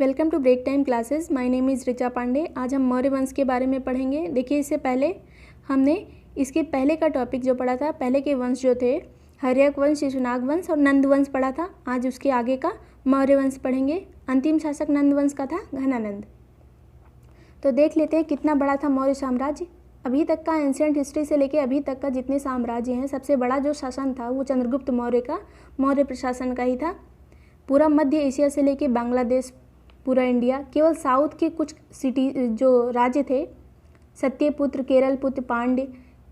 Welcome to break time classes. My name is Richa Pandey. आज हम मौर्य वंश के बारे में पढ़ेंगे। देखिए, इससे पहले हमने इसके पहले का टॉपिक जो पढ़ा था, पहले के वंश जो थे हर्यक वंश, शिशुनाग वंश और नंद वंश पढ़ा था। आज उसके आगे का मौर्य वंश पढ़ेंगे। अंतिम शासक नंद वंश का था घनानंद। तो देख लेते हैं कितना बड़ा था मौर्य साम्राज्य। अभी तक का एंशिएंट हिस्ट्री से लेके अभी तक का जितने साम्राज्य हैं, सबसे बड़ा जो शासन था वो चंद्रगुप्त मौर्य का मौर्य प्रशासन का ही था। पूरा मध्य एशिया से लेके बांग्लादेश, पूरा इंडिया, केवल साउथ के कुछ सिटी जो राज्य थे, सत्यपुत्र, केरलपुत्र, पांड्य,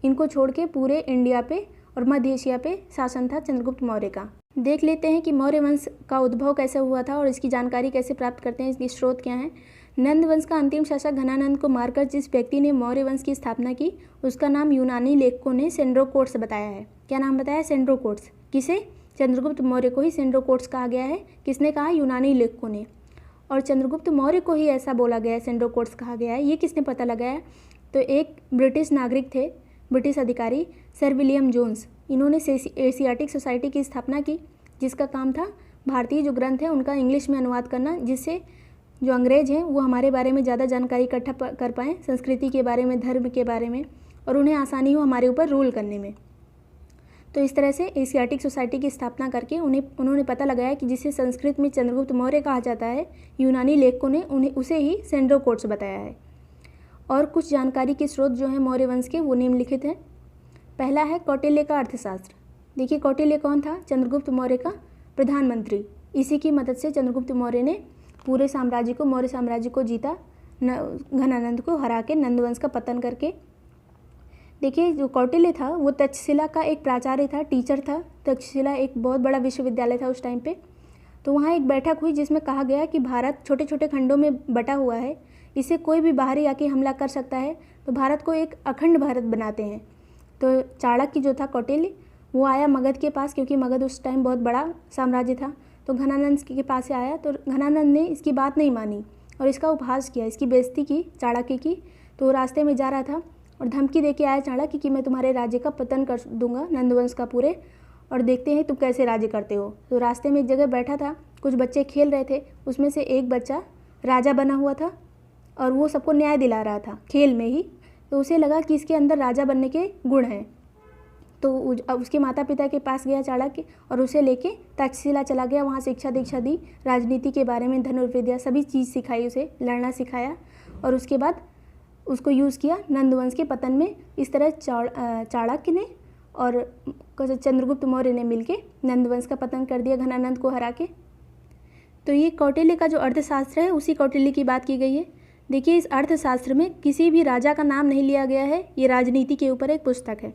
इनको छोड़ के पूरे इंडिया पे और मध्य एशिया पे शासन था चंद्रगुप्त मौर्य का। देख लेते हैं कि मौर्य वंश का उद्भव कैसे हुआ था और इसकी जानकारी कैसे प्राप्त करते हैं, इसके स्रोत क्या हैं। नंद वंश का अंतिम शासक घनानंद को मारकर जिस व्यक्ति ने मौर्य वंश की स्थापना की, उसका नाम यूनानी लेखकों ने सेंड्रोकोट्स बताया है। क्या नाम बताया? सेंड्रोकोट्स। किसे? चंद्रगुप्त मौर्य को ही सेंड्रोकोट्स कहा गया है। किसने कहा? यूनानी लेखकों ने। और चंद्रगुप्त मौर्य को ही ऐसा बोला गया है, सेंड्रोकोट्स कहा गया है। ये किसने पता लगाया? तो एक ब्रिटिश नागरिक थे, ब्रिटिश अधिकारी सर विलियम जोन्स। इन्होंने एशियाटिक सोसाइटी की स्थापना की, जिसका काम था भारतीय जो ग्रंथ हैं उनका इंग्लिश में अनुवाद करना, जिससे जो अंग्रेज हैं वो हमारे बारे में ज़्यादा जानकारी इकट्ठा कर पाएँ, संस्कृति के बारे में, धर्म के बारे में, और उन्हें आसानी हो हमारे ऊपर रूल करने में। तो इस तरह से एशियाटिक सोसाइटी की स्थापना करके उन्होंने पता लगाया कि जिसे संस्कृत में चंद्रगुप्त मौर्य कहा जाता है, यूनानी लेखकों ने उन्हें उसे ही सेंड्रोकोट्स बताया है। और कुछ जानकारी के स्रोत जो हैं मौर्य वंश के, वो निम्नलिखित हैं। पहला है कौटिल्य का अर्थशास्त्र। देखिए, कौटिल्य कौन था? चंद्रगुप्त मौर्य का प्रधानमंत्री। इसी की मदद से चंद्रगुप्त मौर्य ने पूरे साम्राज्य को, मौर्य साम्राज्य को जीता, घनानंद को हरा के, नंद वंश का पतन करके। देखिए, जो कौटिल्य था वो तक्षशिला का एक प्राचार्य था, टीचर था। तक्षशिला एक बहुत बड़ा विश्वविद्यालय था उस टाइम पे। तो वहाँ एक बैठक हुई जिसमें कहा गया कि भारत छोटे छोटे खंडों में बटा हुआ है, इसे कोई भी बाहरी आके हमला कर सकता है, तो भारत को एक अखंड भारत बनाते हैं। तो चाणक्य जो था कौटिल्य, वो आया मगध के पास, क्योंकि मगध उस टाइम बहुत बड़ा साम्राज्य था। तो घनानंद के पास से आया, तो घनानंद ने इसकी बात नहीं मानी और इसका उपहास किया, इसकी बेइज्जती की चाणक्य की। तो रास्ते में जा रहा था और धमकी दे के आया चाणक्य कि मैं तुम्हारे राज्य का पतन कर दूंगा, नंदवंश का पूरे, और देखते हैं तुम कैसे राज्य करते हो। तो रास्ते में एक जगह बैठा था, कुछ बच्चे खेल रहे थे, उसमें से एक बच्चा राजा बना हुआ था और वो सबको न्याय दिला रहा था खेल में ही। तो उसे लगा कि इसके अंदर राजा बनने के गुण हैं। तो उसके माता पिता के पास गया चाणक्य और उसे लेके तक्षशिला चला गया। वहाँ शिक्षा दीक्षा दी, राजनीति के बारे में, धनुर्विद्या, सभी चीज़ सिखाई, उसे लड़ना सिखाया, और उसके बाद उसको यूज़ किया नंदवंश के पतन में। इस तरह चाणक्य ने और चंद्रगुप्त मौर्य ने मिलके नंदवंश का पतन कर दिया, घनानंद को हरा के। तो ये कौटिल्य का जो अर्थशास्त्र है, उसी कौटिल्य की बात की गई है। देखिए, इस अर्थशास्त्र में किसी भी राजा का नाम नहीं लिया गया है। ये राजनीति के ऊपर एक पुस्तक है।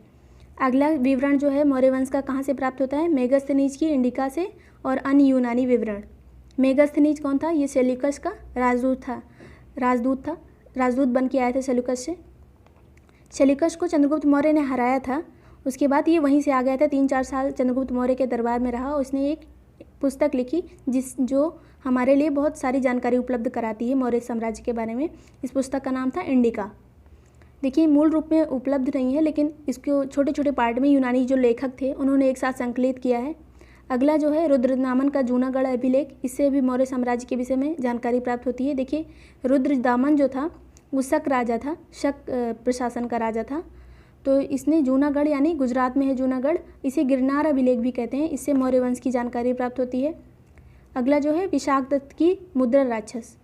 अगला विवरण जो है मौर्य वंश का कहाँ से प्राप्त होता है? मेगस्थनीज की इंडिका से और अन्य यूनानी विवरण। मेगस्थनीज कौन था? ये सेल्यूकस का राजदूत था, राजदूत बन के आए थे सेल्यूकस से। सेल्यूकस को चंद्रगुप्त मौर्य ने हराया था। उसके बाद ये वहीं से आ गया था, 3-4 साल चंद्रगुप्त मौर्य के दरबार में रहा। उसने एक पुस्तक लिखी जो हमारे लिए बहुत सारी जानकारी उपलब्ध कराती है मौर्य साम्राज्य के बारे में। इस पुस्तक का नाम था इंडिका। देखिए, मूल रूप में उपलब्ध नहीं है, लेकिन इसको छोटे छोटे पार्ट में यूनानी जो लेखक थे उन्होंने एक साथ संकलित किया है। अगला जो है रुद्रदामन का जूनागढ़ अभिलेख। इससे भी मौर्य साम्राज्य के विषय में जानकारी प्राप्त होती है। देखिए, रुद्रदामन जो था वो शक राजा था, शक प्रशासन का राजा था। तो इसने जूनागढ़, यानी गुजरात में है जूनागढ़, इसे गिरनार अभिलेख भी कहते हैं। इससे मौर्य वंश की जानकारी प्राप्त होती है। अगला जो है विशाखदत्त की मुद्रा राक्षस।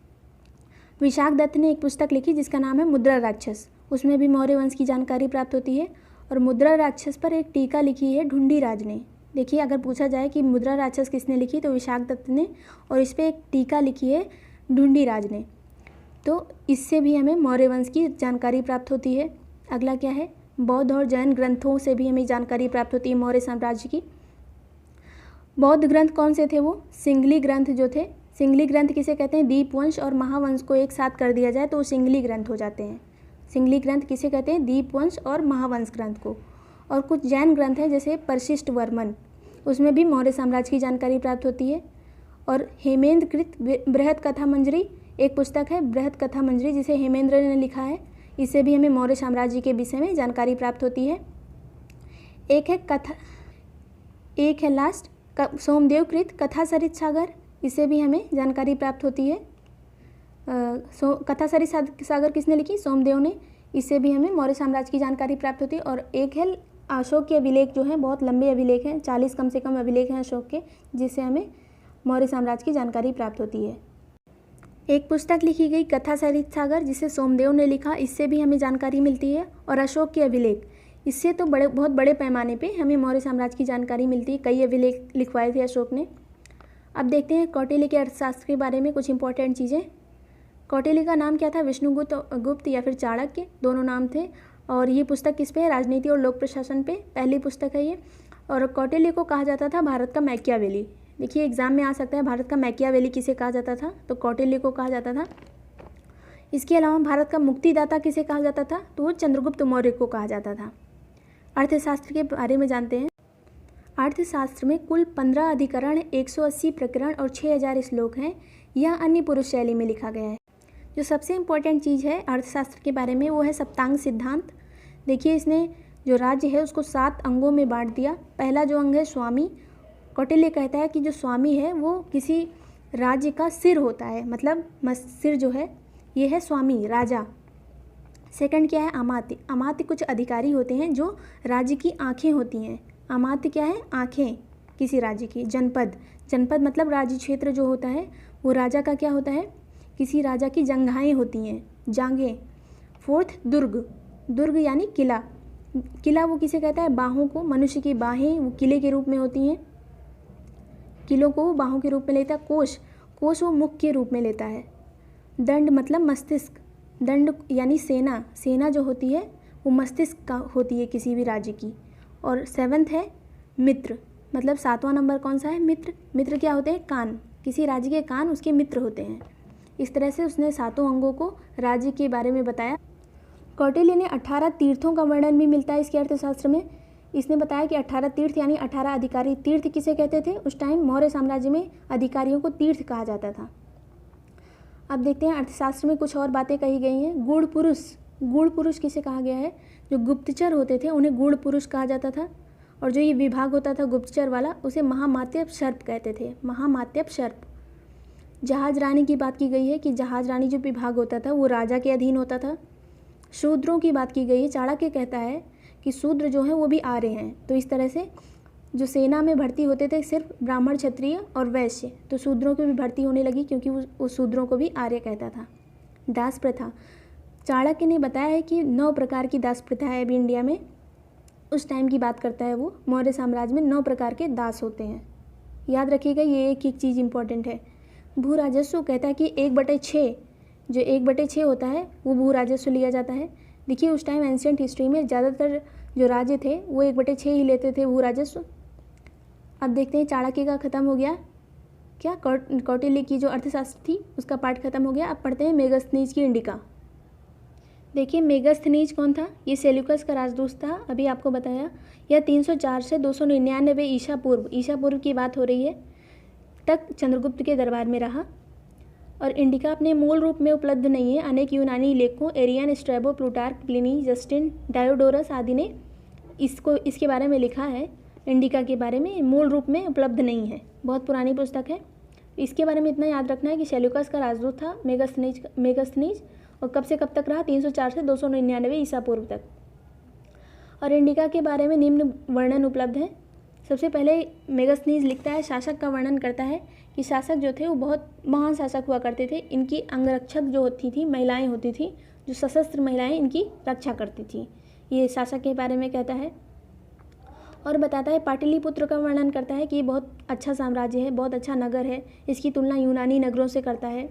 विशाखदत्त ने एक पुस्तक लिखी जिसका नाम है मुद्रा राक्षस। उसमें भी मौर्य वंश की जानकारी प्राप्त होती है। और मुद्रा राक्षस पर एक टीका लिखी है ढूंढीराज ने। देखिए, अगर पूछा जाए कि मुद्रा राक्षस किसने लिखी, तो विशाखदत्त ने, और इस पर एक टीका लिखी है ढूंढीराज ने। तो इससे भी हमें मौर्य वंश की जानकारी प्राप्त होती है। अगला क्या है? बौद्ध और जैन ग्रंथों से भी हमें जानकारी प्राप्त होती है मौर्य साम्राज्य की। बौद्ध ग्रंथ कौन से थे? वो सिंगली ग्रंथ जो थे। सिंगली ग्रंथ किसे कहते हैं? दीपवंश और महावंश को एक साथ कर दिया जाए तो वो सिंगली ग्रंथ हो जाते हैं। सिंगली ग्रंथ किसे कहते हैं? दीपवंश और महावंश ग्रंथ को। और कुछ जैन ग्रंथ हैं जैसे परिशिष्ट वर्मन, उसमें भी मौर्य साम्राज्य की जानकारी प्राप्त होती है। और हेमेंद्रकृत बृहत कथा मंजरी एक पुस्तक है, बृहत कथा मंजरी, जिसे हेमेंद्र ने लिखा है। इससे भी हमें मौर्य साम्राज्य के विषय में जानकारी प्राप्त होती है। एक है लास्ट सोमदेव कृत कथा सरित सागर, इससे भी हमें जानकारी प्राप्त होती है। कथा सागर किसने लिखी? सोमदेव ने। इससे भी हमें मौर्य साम्राज्य की जानकारी प्राप्त होती है। और एक है अशोक के अभिलेख, जो है बहुत लंबे अभिलेख हैं, 40 कम से कम अभिलेख हैं अशोक के, जिससे हमें मौर्य साम्राज्य की जानकारी प्राप्त होती है। एक पुस्तक लिखी गई कथा सागर, जिसे सोमदेव ने लिखा, इससे भी हमें जानकारी मिलती है। और अशोक के अभिलेख, इससे तो बहुत बड़े पैमाने पे हमें मौर्य साम्राज्य की जानकारी मिलती है। कई अभिलेख लिखवाए थे अशोक ने। अब देखते हैं कौटिल्य के अर्थशास्त्र के बारे में कुछ इंपॉर्टेंट चीज़ें। कौटिल्य का नाम क्या था? विष्णुगुप्त या फिर चाणक्य, दोनों नाम थे। और ये पुस्तक किस पे है? राजनीति और लोक प्रशासन पे, पहली पुस्तक है ये। और कौटिल्य को कहा जाता था भारत का मैकियावेली। देखिए एग्जाम में आ सकता है, भारत का मैकियावेली किसे कहा जाता था? तो कौटिल्य को कहा जाता था। इसके अलावा भारत का मुक्तिदाता किसे कहा जाता था? तो वो चंद्रगुप्त मौर्य को कहा जाता था। अर्थशास्त्र के बारे में जानते हैं। अर्थशास्त्र में कुल 15 अधिकरण, 180 प्रकरण और 6000 श्लोक हैं। यह अन्य पुरुष शैली में लिखा गया है। जो सबसे इम्पोर्टेंट चीज़ है अर्थशास्त्र के बारे में, वो है सप्तांग सिद्धांत। देखिए इसने जो राज्य है उसको 7 अंगों में बांट दिया। पहला जो अंग है स्वामी। कौटिल्य कहता है कि जो स्वामी है वो किसी राज्य का सिर होता है, मतलब सिर जो है ये है स्वामी, राजा। सेकंड क्या है? अमात्य। अमात्य कुछ अधिकारी होते हैं जो राज्य की आँखें होती हैं। अमात्य क्या है? आँखें किसी राज्य की। जनपद, जनपद मतलब राज्य क्षेत्र जो होता है वो राजा का क्या होता है? किसी राजा की जंघाएं होती हैं, जांघें। फोर्थ दुर्ग। दुर्ग यानी किला। किला वो किसे कहता है? बाहों को। मनुष्य की बाहें वो किले के रूप में होती हैं, किलों को वो बाहों के रूप में लेता है। कोश, कोश वो मुख के रूप में लेता है। दंड मतलब मस्तिष्क। दंड यानी सेना। सेना जो होती है वो मस्तिष्क का होती है किसी भी राज्य की। और 7th है मित्र, मतलब 7वां नंबर कौन सा है? मित्र। मित्र क्या होते हैं? कान। किसी राज्य के कान उसके मित्र होते हैं। इस तरह से उसने 7 अंगों को राज्य के बारे में बताया। कौटिल्य ने 18 तीर्थों का वर्णन भी मिलता है इसके अर्थशास्त्र में। इसने बताया कि 18 तीर्थ यानी 18 अधिकारी। तीर्थ किसे कहते थे? उस टाइम मौर्य साम्राज्य में अधिकारियों को तीर्थ कहा जाता था। अब देखते हैं अर्थशास्त्र में कुछ और बातें कही गई हैं। गूढ़ पुरुष। गूढ़ पुरुष किसे कहा गया है? जो गुप्तचर होते थे उन्हें गूढ़ पुरुष कहा जाता था। और जो ये विभाग होता था गुप्तचर वाला, उसे महामात्यप सर्प कहते थे। महामात्यप सर्प। जहाज रानी की बात की गई है कि जहाज रानी जो विभाग होता था वो राजा के अधीन होता था। शूद्रों की बात की गई है। चाणक्य कहता है कि शूद्र जो है वो भी आर्य हैं। तो इस तरह से जो सेना में भर्ती होते थे सिर्फ ब्राह्मण, क्षत्रिय और वैश्य, तो शूद्रों की भी भर्ती होने लगी क्योंकि वो शूद्रों को भी आर्य कहता था। दास प्रथा। चाणक्य ने बताया है कि 9 प्रकार की दास प्रथा है अभी इंडिया में। उस टाइम की बात करता है वो। मौर्य साम्राज्य में 9 प्रकार के दास होते हैं। याद रखिएगा, ये एक चीज़ इंपॉर्टेंट है। भू राजस्व कहता है कि 1/6, जो 1/6 होता है वो भू राजस्व लिया जाता है। देखिए उस टाइम एंशिएंट हिस्ट्री में ज़्यादातर जो राज्य थे वो 1/6 ही लेते थे भू राजस्व। अब देखते हैं चाणक्य का ख़त्म हो गया क्या? कौटिल्य की जो अर्थशास्त्र थी उसका पाठ खत्म हो गया। अब पढ़ते हैं मेगास्थनीज की इंडिका। देखिए मेगास्थनीज कौन था? ये सेल्यूकस का राजदूत था, अभी आपको बताया। यह 304 से 299 ईसा पूर्व की बात हो रही है तक चंद्रगुप्त के दरबार में रहा। और इंडिका अपने मूल रूप में उपलब्ध नहीं है। अनेक यूनानी लेखकों Arrian, Strabo, Plutarch, Pliny, Justin, Diodorus आदि ने इसके बारे में लिखा है। इंडिका के बारे में मूल रूप में उपलब्ध नहीं है, बहुत पुरानी पुस्तक है। इसके बारे में इतना याद रखना है कि सेल्यूकस का राजदूत था मेगास्थनीज, और कब से कब तक रहा? 304 से 299 ईसा पूर्व तक। और इंडिका के बारे में निम्न वर्णन उपलब्ध है। सबसे पहले मेगास्थनीज लिखता है, शासक का वर्णन करता है कि शासक जो थे वो बहुत महान शासक हुआ करते थे। इनकी अंगरक्षक जो होती थी महिलाएं होती थी, जो सशस्त्र महिलाएं इनकी रक्षा करती थी। ये शासक के बारे में कहता है। और बताता है पाटलिपुत्र का वर्णन करता है कि ये बहुत अच्छा साम्राज्य है, बहुत अच्छा नगर है। इसकी तुलना यूनानी नगरों से करता है।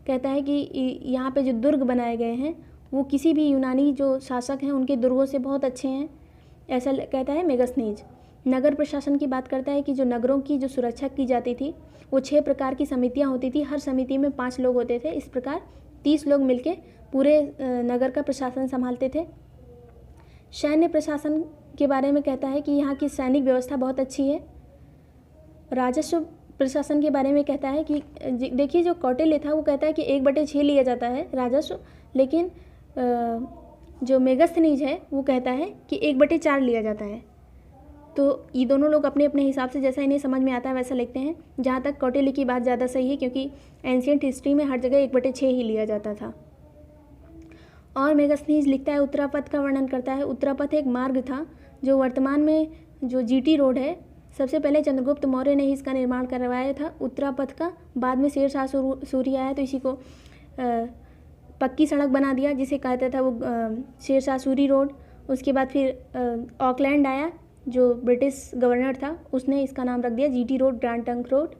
कहता है कि यहाँ पे जो दुर्ग बनाए गए हैं वो किसी भी यूनानी जो शासक हैं उनके दुर्गों से बहुत अच्छे हैं, ऐसा कहता है मेगास्थनीज। नगर प्रशासन की बात करता है कि जो नगरों की जो सुरक्षा की जाती थी वो 6 प्रकार की समितियाँ होती थी। हर समिति में 5 लोग होते थे। इस प्रकार 30 लोग मिलके पूरे नगर का प्रशासन संभालते थे। सैन्य प्रशासन के बारे में कहता है कि यहाँ की सैनिक व्यवस्था बहुत अच्छी है। राजस्व प्रशासन के बारे में कहता है कि देखिए जो कौटिल्य था वो कहता है कि 1/6 लिया जाता है राजस्व, लेकिन जो मेगास्थनीज है वो कहता है कि 1/4 लिया जाता है। तो ये दोनों लोग अपने अपने हिसाब से जैसा इन्हें समझ में आता है वैसा लिखते हैं। जहाँ तक कौटिल्य की बात ज़्यादा सही है, क्योंकि एंशियंट हिस्ट्री में हर जगह 1/6 ही लिया जाता था। और मेगास्थनीज लिखता है, उत्तरापथ का वर्णन करता है। उत्तरापथ एक मार्ग था जो वर्तमान में जो जीटी रोड है, सबसे पहले चंद्रगुप्त मौर्य ने ही इसका निर्माण करवाया था उत्तरापथ का। बाद में शेरशाह सूरी आया तो इसी को पक्की सड़क बना दिया, जिसे कहता था वो शेरशाह सूरी रोड। उसके बाद फिर ऑकलैंड आया जो ब्रिटिश गवर्नर था, उसने इसका नाम रख दिया GT road, grand trunk road.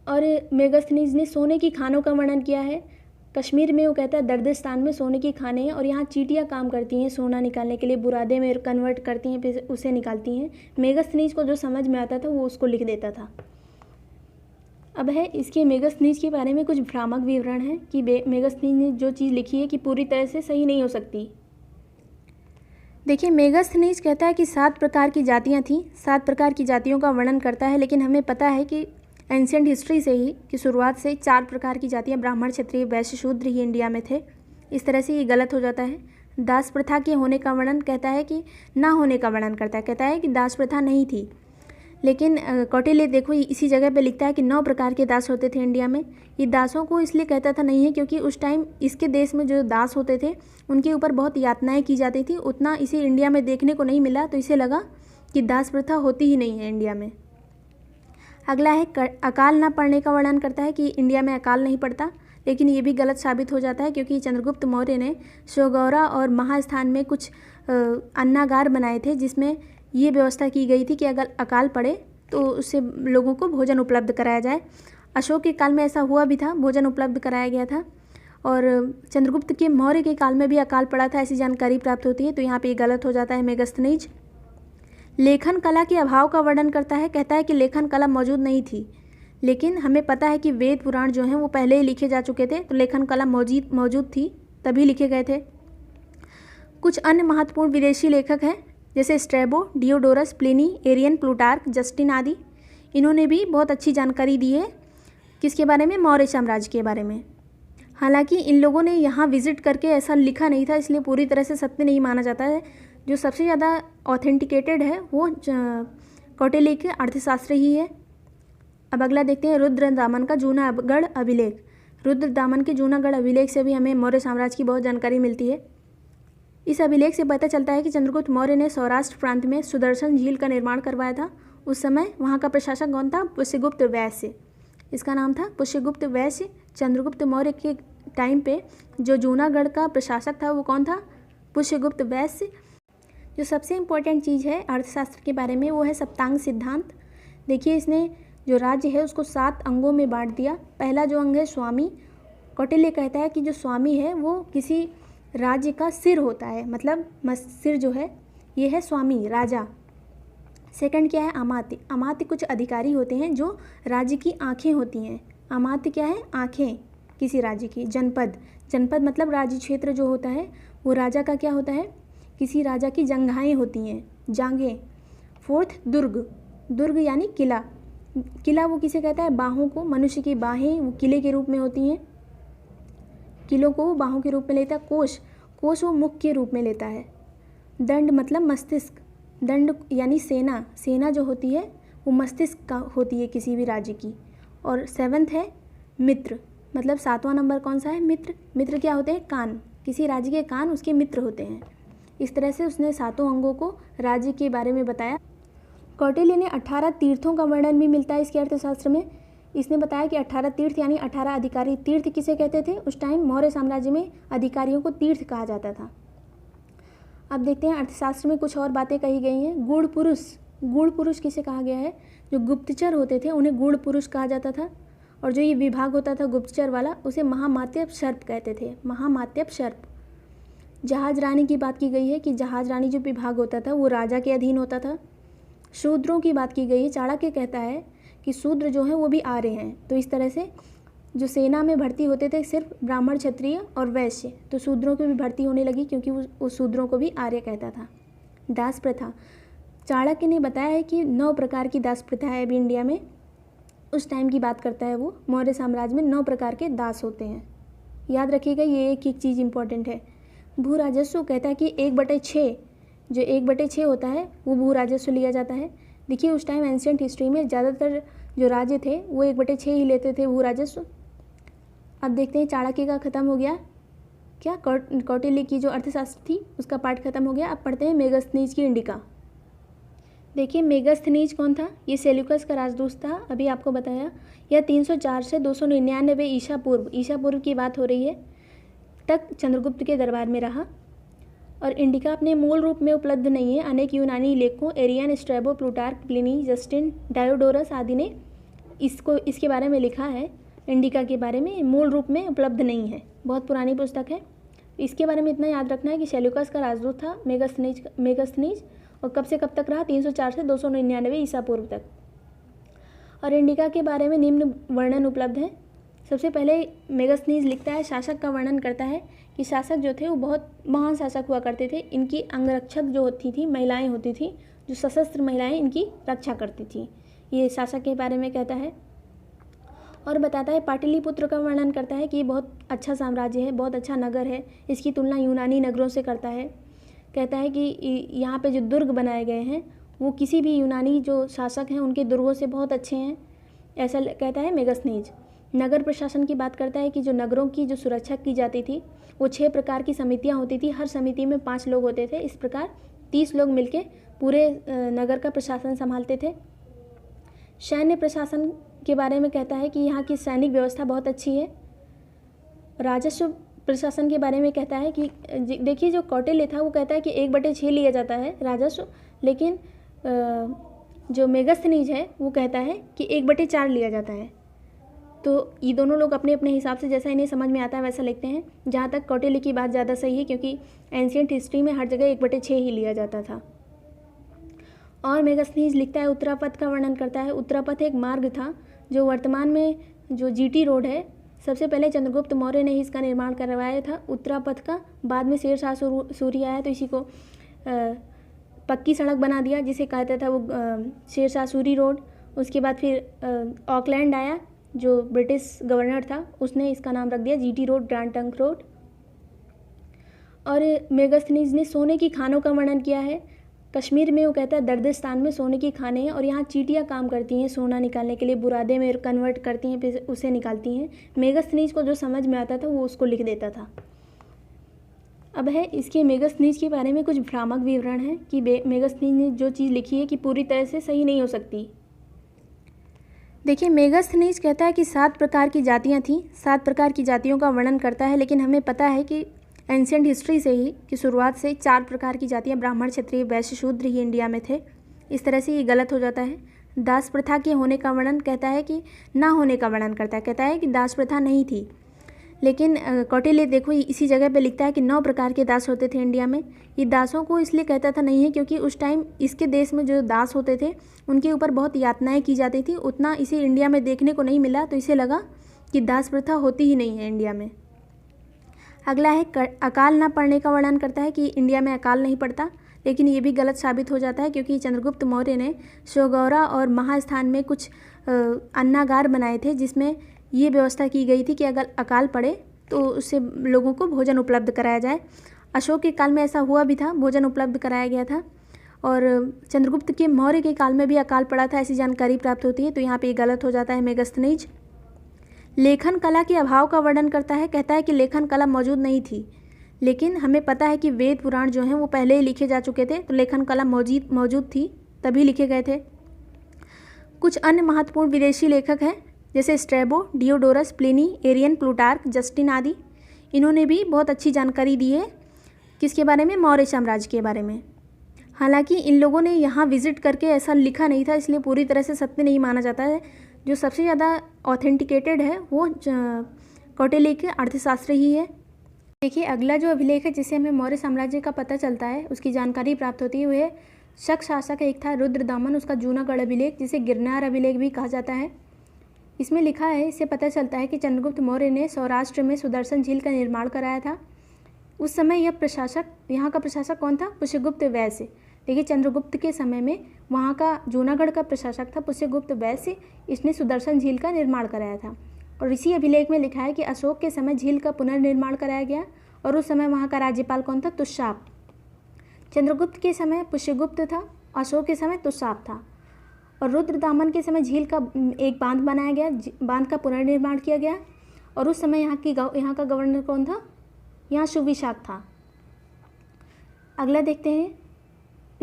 और मेगास्थनीज ने सोने की खानों का वर्णन किया है। कश्मीर में वो कहता है दर्दिस्तान में सोने की खाने हैं और यहाँ चींटियाँ काम करती हैं सोना निकालने के लिए, बुरादे में कन्वर्ट करती हैं, फिर उसे निकालती हैं। मेगास्थनीज को जो समझ में आता था वो उसको लिख देता था। अब है इसके मेगास्थनीज के बारे में कुछ भ्रामक विवरण है कि मेगास्थनीज ने जो चीज़ लिखी है कि पूरी तरह से सही नहीं हो सकती। देखिए, मेगास्थनीज कहता है कि 7 प्रकार की जातियाँ थीं, 7 प्रकार की जातियों का वर्णन करता है, लेकिन हमें पता है कि एंशियंट हिस्ट्री से ही कि शुरुआत से 4 प्रकार की जातियाँ ब्राह्मण, क्षत्रिय, वैश्य, शूद्र ही इंडिया में थे। इस तरह से ये गलत हो जाता है। दास प्रथा के होने का वर्णन कहता है कि ना होने का वर्णन करता है, कहता है कि दास प्रथा नहीं थी। लेकिन कौटिल्य देखो इसी जगह पे लिखता है कि 9 प्रकार के दास होते थे इंडिया में। ये दासों को इसलिए कहता था नहीं है क्योंकि उस टाइम इसके देश में जो दास होते थे उनके ऊपर बहुत यातनाएँ की जाती थी, उतना इसे इंडिया में देखने को नहीं मिला, तो इसे लगा कि दास प्रथा होती ही नहीं है इंडिया में। अगला है अकाल ना पड़ने का वर्णन करता है कि इंडिया में अकाल नहीं पड़ता, लेकिन ये भी गलत साबित हो जाता है क्योंकि चंद्रगुप्त मौर्य ने शोगौरा और महास्थान में कुछ अन्नागार बनाए थे जिसमें ये व्यवस्था की गई थी कि अगर अकाल पड़े तो उससे लोगों को भोजन उपलब्ध कराया जाए। अशोक के काल में ऐसा हुआ भी था, भोजन उपलब्ध कराया गया था। और चंद्रगुप्त के मौर्य के काल में भी अकाल पड़ा था, ऐसी जानकारी प्राप्त होती है, तो यहाँ पे ये गलत हो जाता है मेगास्थनीज। लेखन कला के अभाव का वर्णन करता है, कहता है कि लेखन कला मौजूद नहीं थी, लेकिन हमें पता है कि वेद पुराण जो हैं वो पहले ही लिखे जा चुके थे, तो लेखन कला मौजूद थी, तभी लिखे गए थे। कुछ अन्य महत्वपूर्ण विदेशी लेखक हैं जैसे Strabo, Diodorus, Pliny, Arrian, Plutarch, Justin आदि। इन्होंने भी बहुत अच्छी जानकारी दी है किसके बारे में, मौर्य साम्राज्य के बारे में। हालांकि इन लोगों ने यहाँ विजिट करके ऐसा लिखा नहीं था, इसलिए पूरी तरह से सत्य नहीं माना जाता है। जो सबसे ज़्यादा ऑथेंटिकेटेड है वो कौटिल्य के अर्थशास्त्र ही है। अब अगला देखते हैं रुद्रदामन का जूनागढ़ अभिलेख। रुद्रदामन के जूनागढ़ अभिलेख से भी हमें मौर्य साम्राज्य की बहुत जानकारी मिलती है। इस अभिलेख से पता चलता है कि चंद्रगुप्त मौर्य ने सौराष्ट्र प्रांत में सुदर्शन झील का निर्माण करवाया था। उस समय वहाँ का प्रशासक कौन था, पुष्यगुप्त वैश्य, इसका नाम था पुष्यगुप्त वैश्य। चंद्रगुप्त मौर्य के टाइम पे जो जूनागढ़ का प्रशासक था वो कौन था, पुष्यगुप्त वैश्य। जो सबसे इम्पोर्टेंट चीज़ है अर्थशास्त्र के बारे में वो है सप्तांग सिद्धांत। देखिए, इसने जो राज्य है उसको 7 अंगों में बांट दिया। पहला जो अंग है स्वामी। कौटिल्य कहता है कि जो स्वामी है वो किसी राज्य का सिर होता है, मतलब सिर जो है ये है स्वामी, राजा। सेकंड क्या है, अमात्य। अमात्य कुछ अधिकारी होते हैं जो राज्य की आँखें होती हैं। अमात्य क्या है, आँखें किसी राज्य की। जनपद, जनपद मतलब राज्य क्षेत्र जो होता है वो राजा का क्या होता है, किसी राजा की जंघाएं होती हैं, जांघें। फोर्थ दुर्ग, दुर्ग यानी किला। किला वो किसे कहता है, बाहों को, मनुष्य की बाहें वो किले के रूप में होती हैं, किलों को वो बाहों के रूप में लेता है। कोश, कोश वो मुख के रूप में लेता है। दंड मतलब मस्तिष्क, दंड यानी सेना, सेना जो होती है वो मस्तिष्क का होती है किसी भी राज्य की। और 7th है मित्र, मतलब 7वां नंबर कौन सा है, मित्र। मित्र क्या होते हैं, कान, किसी राज्य के कान उसके मित्र होते हैं। इस तरह से उसने 7 अंगों को राज्य के बारे में बताया। कौटिल्य ने 18 तीर्थों का वर्णन भी मिलता है इसके अर्थशास्त्र में। इसने बताया कि 18 तीर्थ यानी 18 अधिकारी। तीर्थ किसे कहते थे, उस टाइम मौर्य साम्राज्य में अधिकारियों को तीर्थ कहा जाता था। अब देखते हैं अर्थशास्त्र में कुछ और बातें कही गई हैं। गूढ़ पुरुष, गूढ़ पुरुष किसे कहा गया है, जो गुप्तचर होते थे उन्हें गूढ़ पुरुष कहा जाता था। और जो ये विभाग होता था गुप्तचर वाला उसे महामात्यप सर्प कहते थे, महामात्यप सर्प। जहाज रानी की बात की गई है कि जहाज रानी जो विभाग होता था वो राजा के अधीन होता था। शूद्रों की बात की गई है, चाणक्य कहता है कि शूद्र जो है वो भी आर्य हैं। तो इस तरह से जो सेना में भर्ती होते थे सिर्फ ब्राह्मण, क्षत्रिय और वैश्य, तो शूद्रों की भी भर्ती होने लगी क्योंकि वो शूद्रों को भी आर्य कहता था। दास प्रथा, चाणक्य ने बताया है कि 9 प्रकार की दास प्रथा है अभी इंडिया में। उस टाइम की बात करता है वो, मौर्य साम्राज्य में 9 प्रकार के दास होते हैं। याद रखिएगा, ये एक चीज़ इंपॉर्टेंट है। भू राजस्व कहता है कि 1/6 जो 1/6 होता है वो भू राजस्व लिया जाता है। देखिए उस टाइम एंशियंट हिस्ट्री में ज़्यादातर जो राज्य थे वो 1/6 ही लेते थे भू राजस्व। अब देखते हैं चाणक्य का ख़त्म हो गया, क्या कौटिल्य की जो अर्थशास्त्र थी उसका पाठ खत्म हो गया। अब पढ़ते हैं मेगास्थनीज की इंडिका। देखिए मेगास्थनीज कौन था? ये सेल्यूकस का राजदूत था, अभी आपको बताया। यह 304 से 299 ईसा पूर्व की बात हो रही है तक चंद्रगुप्त के दरबार में रहा। और इंडिका अपने मूल रूप में उपलब्ध नहीं है। अनेक यूनानी लेखकों Arrian, Strabo, Plutarch, Pliny, Justin, Diodorus आदि ने इसके बारे में लिखा है। इंडिका के बारे में मूल रूप में उपलब्ध नहीं है, बहुत पुरानी पुस्तक है। इसके बारे में इतना याद रखना है कि सेल्यूकस का राजदूत था मेगास्थनीज, और कब से कब तक रहा? 304 से 299 ईसा पूर्व तक। और इंडिका के बारे में निम्न वर्णन उपलब्ध है। सबसे पहले मेगास्थनीज लिखता है, शासक का वर्णन करता है कि शासक जो थे वो बहुत महान शासक हुआ करते थे। इनकी अंगरक्षक जो होती थी महिलाएं होती थी, जो सशस्त्र महिलाएं इनकी रक्षा करती थी, ये शासक के बारे में कहता है। और बताता है पाटलिपुत्र का वर्णन करता है कि ये बहुत अच्छा साम्राज्य है, बहुत अच्छा नगर है। इसकी तुलना यूनानी नगरों से करता है। कहता है कि यहाँ पे जो दुर्ग बनाए गए हैं वो किसी भी यूनानी जो शासक हैं उनके दुर्गों से बहुत अच्छे हैं, ऐसा कहता है मेगास्थनीज। नगर प्रशासन की बात करता है कि जो नगरों की जो सुरक्षा की जाती थी वो 6 प्रकार की समितियाँ होती थी। हर समिति में 5 लोग होते थे। इस प्रकार 30 लोग मिलके पूरे नगर का प्रशासन संभालते थे। सैन्य प्रशासन के बारे में कहता है कि यहाँ की सैनिक व्यवस्था बहुत अच्छी है। राजस्व प्रशासन के बारे में कहता है कि देखिए जो कौटिल्य था वो कहता है कि 1/6 लिया जाता है राजस्व, लेकिन जो मेगास्थनीज है वो कहता है कि 1/4 लिया जाता है। तो ये दोनों लोग अपने अपने हिसाब से जैसा इन्हें समझ में आता है वैसा लिखते हैं। जहाँ तक कौटिल्य की बात ज़्यादा सही है, क्योंकि एंशियंट हिस्ट्री में हर जगह 1/6 ही लिया जाता था। और मेगास्थनीज लिखता है, उत्तरापथ का वर्णन करता है। उत्तरापथ एक मार्ग था जो वर्तमान में जो जीटी रोड है, सबसे पहले चंद्रगुप्त मौर्य ने ही इसका निर्माण करवाया था उत्तरापथ का। बाद में शेरशाह सूरी आया तो इसी को पक्की सड़क बना दिया, जिसे कहता था वो शेरशाह सूरी रोड। उसके बाद फिर ऑकलैंड आया जो ब्रिटिश गवर्नर था, उसने इसका नाम रख दिया GT road, grand trunk road. और मेगास्थनीज ने सोने की खानों का वर्णन किया है। कश्मीर में वो कहता है दर्दिस्तान में सोने की खाने हैं और यहाँ चींटियाँ काम करती हैं सोना निकालने के लिए, बुरादे में कन्वर्ट करती हैं, फिर उसे निकालती हैं। मेगास्थनीज को जो समझ में आता था वो उसको लिख देता था। अब है इसके मेगास्थनीज के बारे में कुछ भ्रामक विवरण है कि मेगास्थनीज ने जो चीज़ लिखी है कि पूरी तरह से सही नहीं हो सकती। देखिए मेगास्थनीज कहता है कि 7 प्रकार की जातियाँ थीं, 7 प्रकार की जातियों का वर्णन करता है, लेकिन हमें पता है कि एंशियंट हिस्ट्री से ही कि शुरुआत से 4 प्रकार की जातियाँ ब्राह्मण, क्षत्रिय, वैश्य, शूद्र ही इंडिया में थे। इस तरह से ये गलत हो जाता है। दास प्रथा के होने का वर्णन कहता है कि ना होने का वर्णन करता है, कहता है कि दास प्रथा नहीं थी। लेकिन कौटिल्य देखो इसी जगह पे लिखता है कि 9 प्रकार के दास होते थे इंडिया में। ये दासों को इसलिए कहता था नहीं है क्योंकि उस टाइम इसके देश में जो दास होते थे उनके ऊपर बहुत यातनाएं की जाती थी, उतना इसे इंडिया में देखने को नहीं मिला, तो इसे लगा कि दास प्रथा होती ही नहीं है इंडिया में। अगला है अकाल ना पड़ने का वर्णन करता है कि इंडिया में अकाल नहीं पड़ता, लेकिन ये भी गलत साबित हो जाता है क्योंकि चंद्रगुप्त मौर्य ने शोगौरा और महास्थान में कुछ अन्नागार बनाए थे जिसमें ये व्यवस्था की गई थी कि अगर अकाल पड़े तो उससे लोगों को भोजन उपलब्ध कराया जाए। अशोक के काल में ऐसा हुआ भी था, भोजन उपलब्ध कराया गया था। और चंद्रगुप्त के मौर्य के काल में भी अकाल पड़ा था, ऐसी जानकारी प्राप्त होती है, तो यहाँ पे ये गलत हो जाता है मेगास्थनीज। लेखन कला के अभाव का वर्णन करता है, कहता है कि लेखन कला मौजूद नहीं थी, लेकिन हमें पता है कि वेद पुराण जो हैं वो पहले ही लिखे जा चुके थे, तो लेखन कला मौजूद थी तभी लिखे गए थे। कुछ अन्य महत्वपूर्ण विदेशी लेखक हैं जैसे Strabo, Diodorus, Pliny, Arrian, Plutarch, Justin आदि। इन्होंने भी बहुत अच्छी जानकारी दी है किसके बारे में, मौर्य साम्राज्य के बारे में। हालांकि इन लोगों ने यहाँ विजिट करके ऐसा लिखा नहीं था, इसलिए पूरी तरह से सत्य नहीं माना जाता है। जो सबसे ज़्यादा ऑथेंटिकेटेड है वो कौटिल्य के अर्थशास्त्र ही है। देखिए अगला जो अभिलेख है जिससे हमें मौर्य साम्राज्य का पता चलता है, उसकी जानकारी प्राप्त होती है, वो है शक शासक एक था रुद्रदामन, उसका जूनागढ़ अभिलेख जिसे गिरनार अभिलेख भी कहा जाता है। इसमें लिखा है, इससे पता चलता है कि चंद्रगुप्त मौर्य ने सौराष्ट्र में सुदर्शन झील का निर्माण कराया था। उस समय यहाँ का प्रशासक कौन था, पुष्यगुप्त वैश्य। देखिए चंद्रगुप्त के समय में वहाँ का जूनागढ़ का प्रशासक था पुष्यगुप्त वैश्य, इसने सुदर्शन झील का निर्माण कराया था। और इसी अभिलेख में लिखा है कि अशोक के समय झील का पुनर्निर्माण कराया गया और उस समय वहाँ का राज्यपाल कौन था, तुषाप। चंद्रगुप्त के समय पुष्यगुप्त था, अशोक के समय तुषाप था, और रुद्रदामन के समय झील का एक बांध बनाया गया, बांध का पुनर्निर्माण किया गया, और उस समय यहाँ का गवर्नर कौन था? यहाँ सुविशाख था। अगला देखते हैं,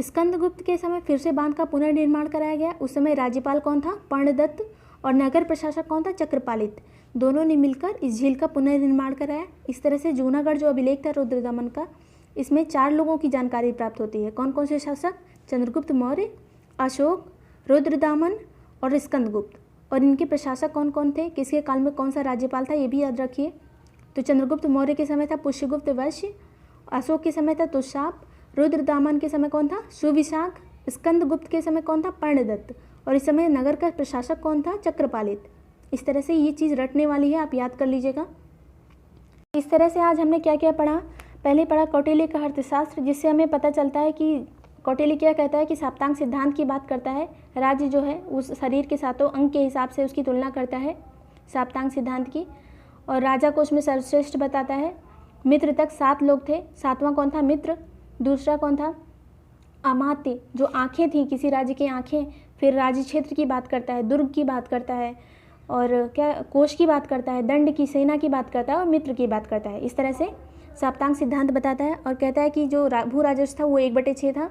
स्कंदगुप्त के समय फिर से बांध का पुनर्निर्माण कराया गया। उस समय राज्यपाल कौन था? पर्णदत्त, और नगर प्रशासक कौन था? चक्रपालित। दोनों ने मिलकर इस झील का पुनर्निर्माण कराया। इस तरह से जूनागढ़ जो अभिलेख था रुद्रदामन का, इसमें 4 लोगों की जानकारी प्राप्त होती है। कौन कौन से शासक? चंद्रगुप्त मौर्य, अशोक, रुद्रदामन और स्कंदगुप्त। और इनके प्रशासक कौन कौन थे? किसके काल में कौन सा राज्यपाल था, ये भी याद रखिए। तो चंद्रगुप्त मौर्य के समय था पुष्यगुप्त वैश्य, अशोक के समय था तुषाप, रुद्रदामन के समय कौन था? सुविशाख, स्कंदगुप्त के समय कौन था? पर्णदत्त, और इस समय नगर का प्रशासक कौन था? चक्रपालित। इस तरह से ये चीज़ रटने वाली है, आप याद कर लीजिएगा। इस तरह से आज हमने क्या क्या पढ़ा? पहले पढ़ा कौटिल्य का अर्थशास्त्र, जिससे हमें पता चलता है कि कौटिल्य क्या कहता है कि साप्तांग सिद्धांत की बात करता है। राज्य जो है उस शरीर के 7 अंग के हिसाब से उसकी तुलना करता है साप्तांग सिद्धांत की, और राजा को उसमें सर्वश्रेष्ठ बताता है। मित्र तक 7 लोग थे, 7वां कौन था? मित्र। दूसरा कौन था? अमात्य, जो आँखें थी किसी राज्य की आँखें। फिर राज्य क्षेत्र की बात करता है, दुर्ग की बात करता है, और क्या कोष की बात करता है, दंड की, सेना की बात करता है, और मित्र की बात करता है। इस तरह से साप्तांग सिद्धांत बताता है, और कहता है कि जो भू राजस्व था वो 1/6 था।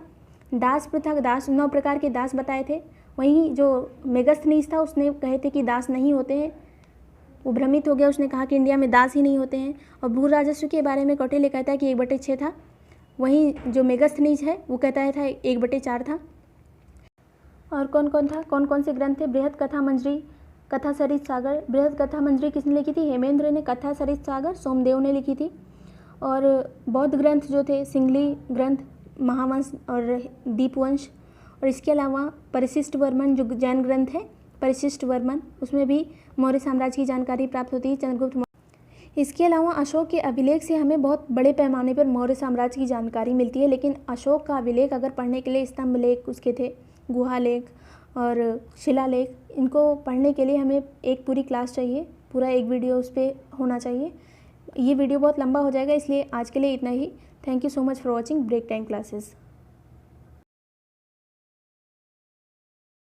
दास प्रथा, दास 9 प्रकार के दास बताए थे। वहीं जो मेगस्थनीज था उसने कहे थे कि दास नहीं होते हैं, वो भ्रमित हो गया, उसने कहा कि इंडिया में दास ही नहीं होते हैं। और भू राजस्व के बारे में कौटिल्य कहता है कि 1/6 था। वहीं जो मेगस्थनीज है वो कहता है था 1/4 था। और कौन कौन था? कौन कौन से ग्रंथ थे? बृहद कथा मंजरी, कथा सरित सागर। बृहद कथा मंजरी किसने लिखी थी? हेमेंद्र ने। कथा सरित सागर सोमदेव ने लिखी थी। और बौद्ध ग्रंथ जो थे, सिंगली ग्रंथ, महावंश और दीपवंश, और इसके अलावा परिशिष्ट वर्मन जो जैन ग्रंथ है, परिशिष्ट वर्मन, उसमें भी मौर्य साम्राज्य की जानकारी प्राप्त होती है, चंद्रगुप्त मौर्य। इसके अलावा अशोक के अभिलेख से हमें बहुत बड़े पैमाने पर मौर्य साम्राज्य की जानकारी मिलती है। लेकिन अशोक का अभिलेख अगर पढ़ने के लिए स्तंभ लेख उसके थे, गुहा लेख और शिलालेख, इनको पढ़ने के लिए हमें एक पूरी क्लास चाहिए, पूरा एक वीडियो उस पर होना चाहिए। ये वीडियो बहुत लंबा हो जाएगा, इसलिए आज के लिए इतना ही। Thank you so much for watching break time classes.